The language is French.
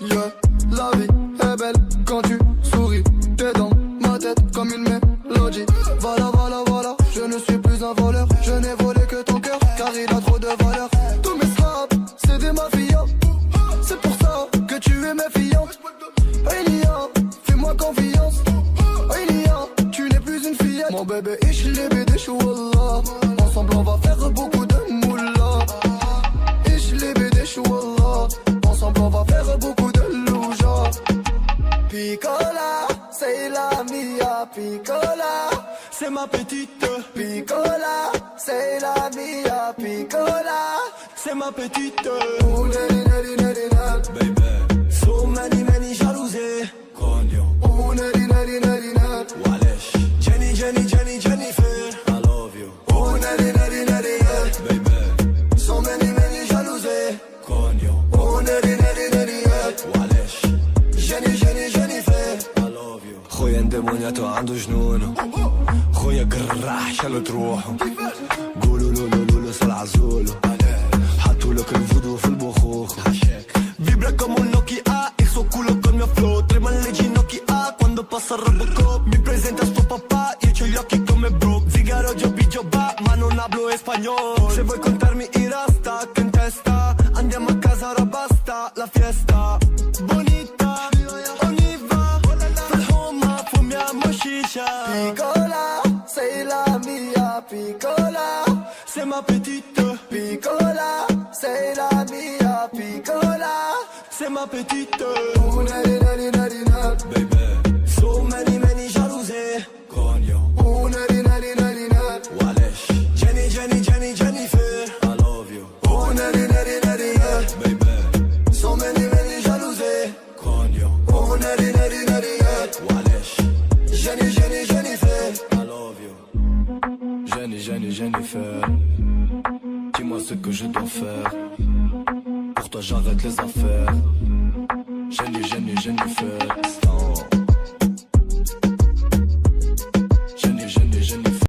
Yeah, la vie est belle quand tu souris. T'es dans ma tête comme une mélodie. Voilà, voilà, voilà, je ne suis plus un voleur. Je n'ai volé que ton cœur, car il a trop de valeur. Tous mes snaps, c'est des mafias. C'est pour ça que tu es méfiante. Elia, fais-moi confiance. Elia, tu n'es plus une fillette. Mon bébé, ich liebe dich, wallah. Ensemble on va faire beaucoup de moula. Ich liebe dich, wallah. Ensemble on va faire beaucoup de louja. Piccola, c'est la mia. Piccola, c'est ma petite. Piccola, c'est la mia. Piccola, c'est ma petite. Oh, neri, neri, neri, neri. Baby, so many, many jalousies. Cogno. Oh, neri, neri, neri, neri. Walesh. Jenny, Jenny, Jenny, Jennifer. I love you. Oh, neri, neri, neri, neri. Baby, So many, many jalousies. Cogno. Oh, neri, neri, neri, neri. Walesh. Jenny, Jenny, Jennifer. I love you. خويا اندمونياتو عنده جنون. خويا قراح شالو تروحو. قولوا لولو لولو صالعزولو. حطوا لك الفودو في البخوخ. Vibra como un Nokia, il suo culo col mio flow. Tremano le ginocchia quando passa il Robocop. Mi presenta sto papà, io c'ho gli occhi come Broke. Zigaro, Joby, Joba, ma non hablo espagnolo. Se vuoi contarmi i rasta, che in testa. Andiamo a casa, ora basta, la fiesta. Bonita, Oniva, Flahoma, fumiamo shisha. Piccola, sei la mia. Piccola, C'est ma petite. Piccola, sei la mia. Piccola, C'est ma petite. oh, neri, neri, neri, neri. Baby, so many, many jalousies. Cogno. Oh, neri, neri, neri, neri. Walesh. Jenny, Jenny, Jenny, Jennifer. I love you. Oh, neri, neri, neri, neri. Baby, So many, many jalousies. Cogno. Oh, neri, neri, neri, neri. Walesh. Jenny, Jenny, Jennifer. I love you. Jenny, Jenny, Jennifer. Dis-moi ce que je dois faire. Pour toi j'arrête les affaires. Jenny, Jenny, Jennifer.